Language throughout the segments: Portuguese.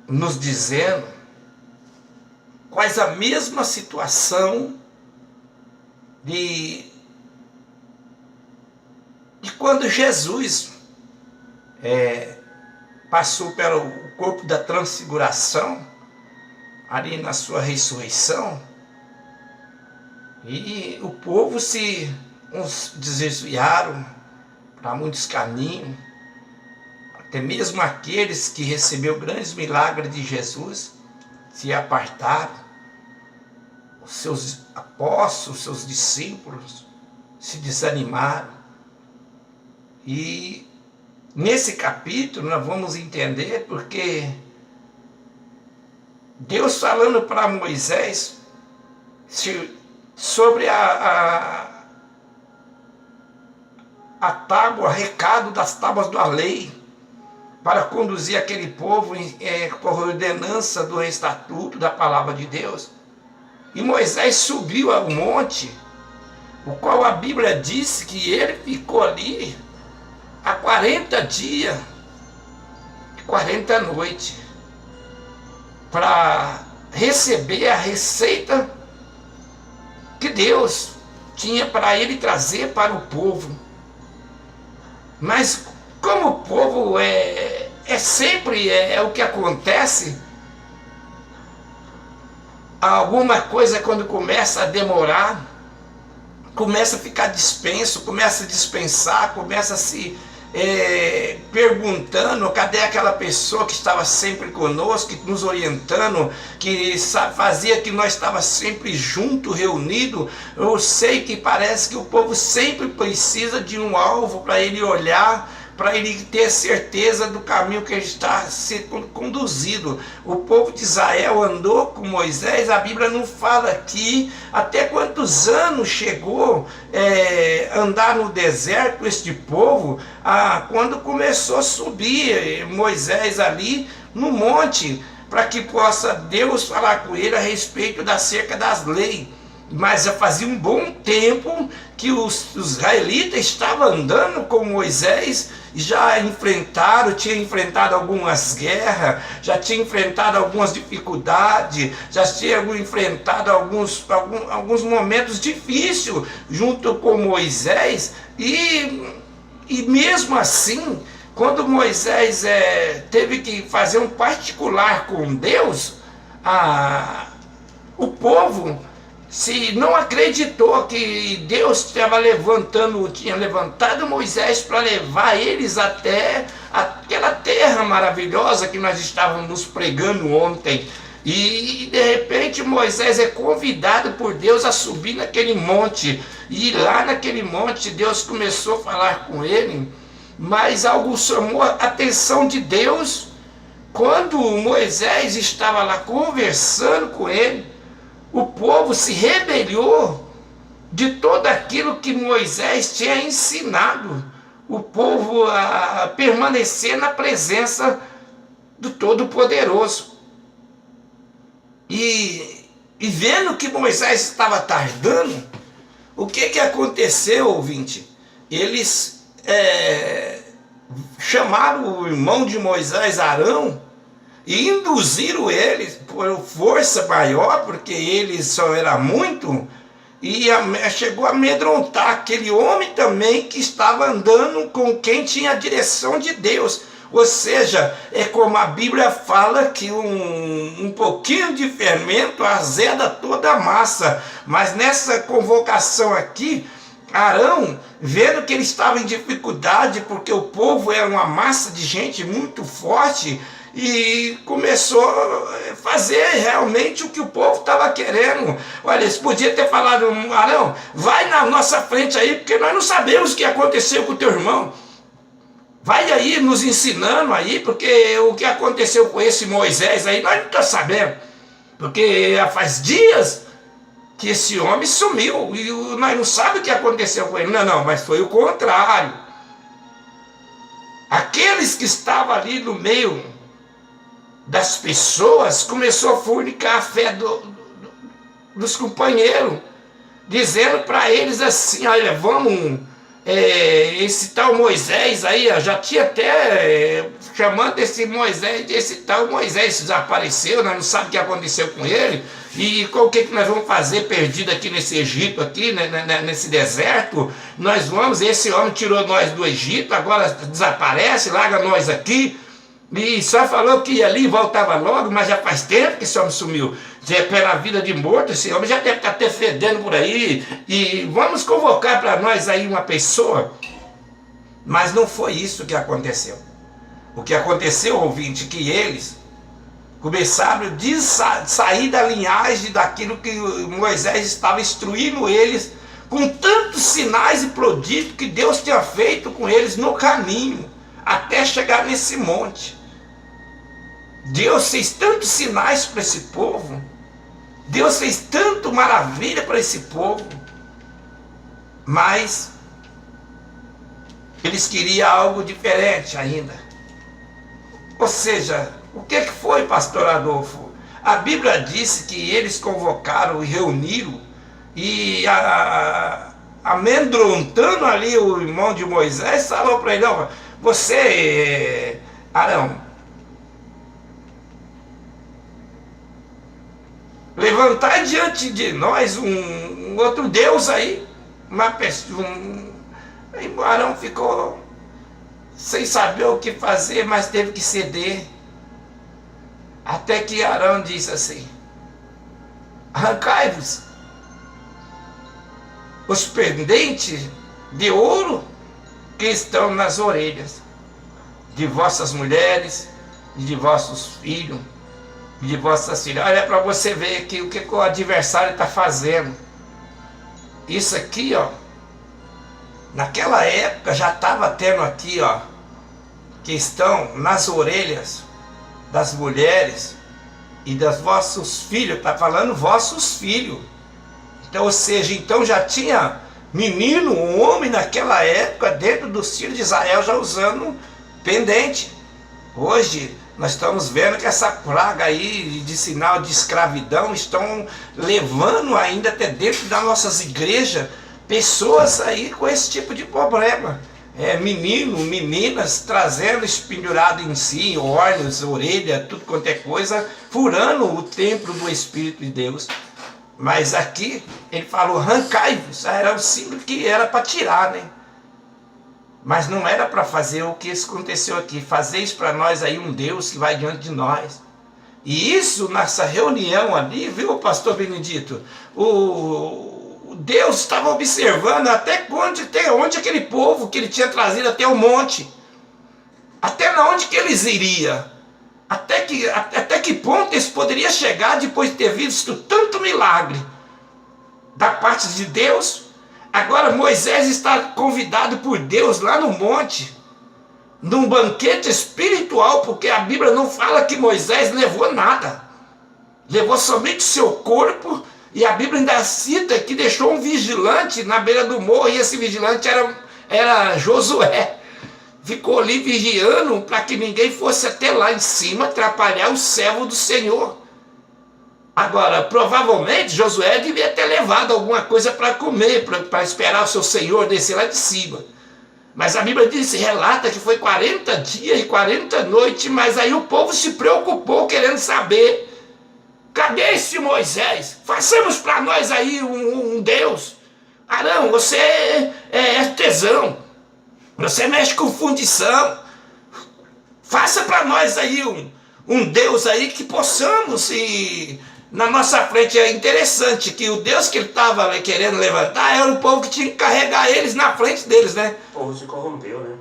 nos dizendo quase a mesma situação de quando Jesus passou pelo corpo da transfiguração, ali na sua ressurreição, e o povo uns desviaram para muitos caminhos, até mesmo aqueles que receberam grandes milagres de Jesus se apartaram, os seus apóstolos, os seus discípulos se desanimaram. E nesse capítulo nós vamos entender porque Deus falando para Moisés sobre a tábua, recado das tábuas da lei, para conduzir aquele povo por ordenança do estatuto da palavra de Deus. E Moisés subiu ao monte, o qual a Bíblia diz que ele ficou ali há 40 dias e 40 noites, para receber a receita que Deus tinha para ele trazer para o povo. Mas como o povo sempre o que acontece, alguma coisa quando começa a demorar, começa a ficar dispenso, começa a dispensar, começa a se perguntando cadê aquela pessoa que estava sempre conosco, que nos orientando, que fazia que nós estávamos sempre juntos, reunidos. Eu sei que parece que o povo sempre precisa de um alvo para ele olhar, para ele ter certeza do caminho que ele está sendo conduzido. O povo de Israel andou com Moisés, a Bíblia não fala aqui até quantos anos chegou andar no deserto este povo, quando começou a subir Moisés ali no monte, para que possa Deus falar com ele a respeito da cerca das leis. Mas já fazia um bom tempo que os israelitas estavam andando com Moisés, já tinha enfrentado algumas guerras, já tinha enfrentado algumas dificuldades, já tinha enfrentado alguns momentos difíceis junto com Moisés, e mesmo assim, quando Moisés teve que fazer um particular com Deus, o povo se não acreditou que Deus tinha levantado Moisés para levar eles até aquela terra maravilhosa que nós estávamos nos pregando ontem. E de repente Moisés é convidado por Deus a subir naquele monte. E lá naquele monte Deus começou a falar com ele, mas algo chamou a atenção de Deus. Quando Moisés estava lá conversando com ele, o povo se rebelou de tudo aquilo que Moisés tinha ensinado o povo a permanecer na presença do Todo-Poderoso. E vendo que Moisés estava tardando, o que aconteceu, ouvinte? Eles chamaram o irmão de Moisés, Arão, e induziram ele por força maior, porque ele só era muito, e chegou a amedrontar aquele homem também que estava andando com quem tinha a direção de Deus. Ou seja, é como a Bíblia fala que um pouquinho de fermento azeda toda a massa. Mas nessa convocação aqui, Arão, vendo que ele estava em dificuldade, porque o povo era uma massa de gente muito forte, e começou a fazer realmente o que o povo estava querendo. Olha, eles podiam ter falado: Arão, vai na nossa frente aí, porque nós não sabemos o que aconteceu com o teu irmão. Vai aí nos ensinando aí, porque o que aconteceu com esse Moisés aí, nós não estamos sabendo. Porque faz dias que esse homem sumiu, e nós não sabemos o que aconteceu com ele. Não, mas foi o contrário. Aqueles que estavam ali no meio das pessoas começou a fornicar a fé dos companheiros, dizendo para eles assim: olha, vamos esse tal Moisés aí, ó, já tinha até chamando esse Moisés, esse tal Moisés desapareceu, nós não sabemos o que aconteceu com ele, e o que nós vamos fazer perdido aqui nesse Egito, aqui, né, nesse deserto. Nós vamos, esse homem tirou nós do Egito, agora desaparece, larga nós aqui, e só falou que ia ali e voltava logo, mas já faz tempo que esse homem sumiu. Já pela vida de morto, esse homem já deve estar até fedendo por aí, e vamos convocar para nós aí uma pessoa. Mas não foi isso que aconteceu. O que aconteceu, ouvinte, que eles começaram a sair da linhagem daquilo que Moisés estava instruindo eles, com tantos sinais e prodígios que Deus tinha feito com eles no caminho, até chegar nesse monte. Deus fez tantos sinais para esse povo, Deus fez tanto maravilha para esse povo, mas eles queriam algo diferente ainda. Ou seja, o que foi, pastor Adolfo? A Bíblia disse que eles convocaram e reuniram, e amedrontando ali o irmão de Moisés, falou para ele: não, você, Arão, levantai diante de nós um outro Deus aí, uma pessoa. Aí Arão ficou sem saber o que fazer, mas teve que ceder. Até que Arão disse assim: arrancai-vos os pendentes de ouro que estão nas orelhas de vossas mulheres e de vossos filhos e de vossas filhas. Olha para você ver aqui o que o adversário está fazendo. Isso aqui, ó, naquela época já estava tendo aqui, ó, que estão nas orelhas das mulheres e dos vossos filhos. Está falando vossos filhos. Então, ou seja, então já tinha menino, homem naquela época, dentro dos filhos de Israel, já usando pendente. Hoje nós estamos vendo que essa praga aí de sinal de escravidão estão levando ainda até dentro das nossas igrejas pessoas aí com esse tipo de problema. Menino, meninas trazendo espendurado em si, olhos, orelha, tudo quanto é coisa, furando o templo do Espírito de Deus. Mas aqui ele falou: arrancai-vos. Era o símbolo que era para tirar, né? Mas não era para fazer o que aconteceu aqui. Fazeis para nós aí um Deus que vai diante de nós. E isso, nessa reunião ali, viu, pastor Benedito? O Deus estava observando até onde aquele povo que ele tinha trazido até o monte, até onde que eles iriam, até que ponto eles poderiam chegar depois de ter visto tanto milagre da parte de Deus. Agora Moisés está convidado por Deus lá no monte, num banquete espiritual, porque a Bíblia não fala que Moisés levou nada, levou somente o seu corpo. E a Bíblia ainda cita que deixou um vigilante na beira do morro, e esse vigilante era Josué. Ficou ali vigiando para que ninguém fosse até lá em cima atrapalhar o servo do Senhor. Agora, provavelmente Josué devia ter levado alguma coisa para comer, para esperar o seu Senhor descer lá de cima. Mas a Bíblia relata que foi 40 dias e 40 noites, mas aí o povo se preocupou querendo saber: cadê esse Moisés? Façamos para nós aí um Deus. Arão, você é artesão, você mexe com fundição, faça para nós aí um Deus aí que possamos. E na nossa frente é interessante que o Deus que ele estava querendo levantar era o povo que tinha que carregar eles na frente deles, né? O povo se corrompeu, né?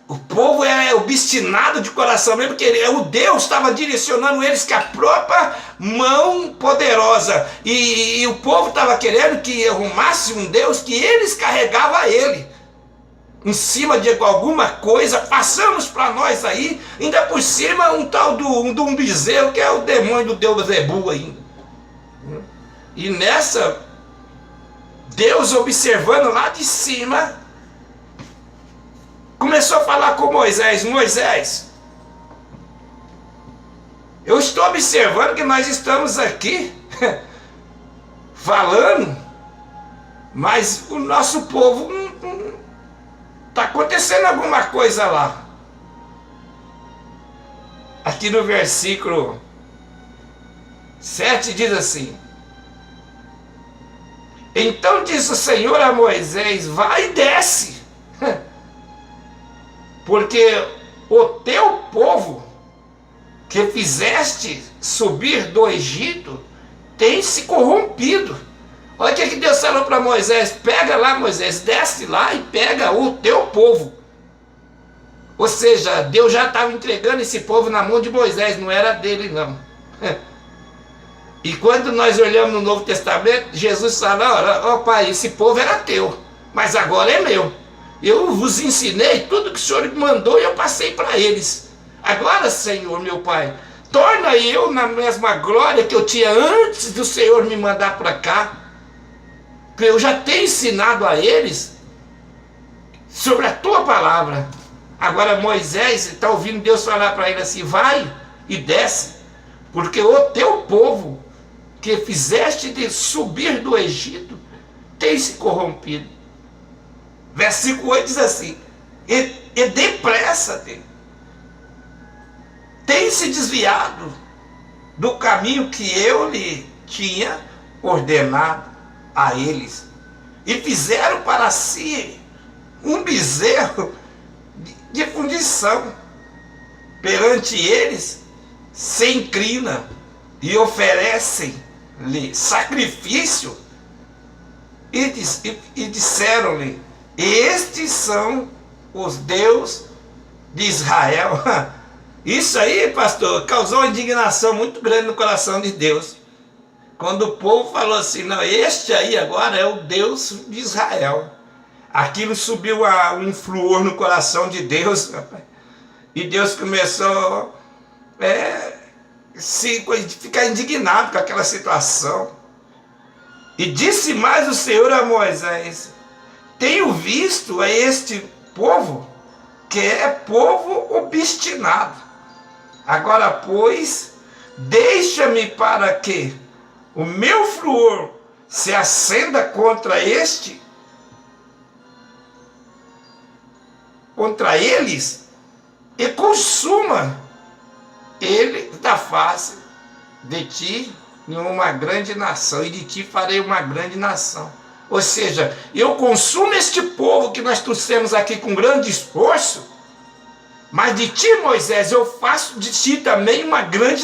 O povo é obstinado de coração mesmo, porque o Deus estava direcionando eles com a própria mão poderosa. E o povo estava querendo que arrumasse um Deus que eles carregavam ele em cima de alguma coisa. Passamos para nós aí, ainda por cima um tal de um bezerro, que é o demônio do Deus Zebu ainda. E nessa, Deus observando lá de cima, começou a falar com Moisés: Moisés, eu estou observando que nós estamos aqui falando, mas o nosso povo Está acontecendo alguma coisa lá. Aqui no versículo 7 diz assim: então disse o Senhor a Moisés: vai e desce, porque o teu povo que fizeste subir do Egito tem se corrompido. Olha o que Deus falou para Moisés: pega lá, Moisés, desce lá e pega o teu povo. Ou seja, Deus já estava entregando esse povo na mão de Moisés, não era dele não. E quando nós olhamos no Novo Testamento, Jesus fala: ó pai, esse povo era teu, mas agora é meu. Eu vos ensinei tudo que o Senhor me mandou e eu passei para eles. Agora, Senhor, meu Pai, torna eu na mesma glória que eu tinha antes do Senhor me mandar para cá. Que eu já tenho ensinado a eles sobre a tua palavra. Agora Moisés está ouvindo Deus falar para ele assim: vai e desce, porque o teu povo que fizeste de subir do Egito tem se corrompido. Versículo 8 diz assim: e depressa-te, tem se desviado do caminho que eu lhe tinha ordenado a eles, e fizeram para si um bezerro de fundição. Perante eles se inclina e oferecem-lhe sacrifício, e disseram-lhe: estes são os deuses de Israel. Isso aí, pastor, causou uma indignação muito grande no coração de Deus. Quando o povo falou assim: não, este aí agora é o Deus de Israel. Aquilo subiu um fluor no coração de Deus, rapaz. E Deus começou ficar indignado com aquela situação. E disse mais o Senhor a Moisés: tenho visto a este povo, que é povo obstinado. Agora, pois, deixa-me para que o meu furor se acenda contra eles, e consuma ele da face de ti em uma grande nação, e de ti farei uma grande nação. Ou seja, eu consumo este povo que nós trouxemos aqui com grande esforço, mas de ti, Moisés, eu faço de ti também uma grande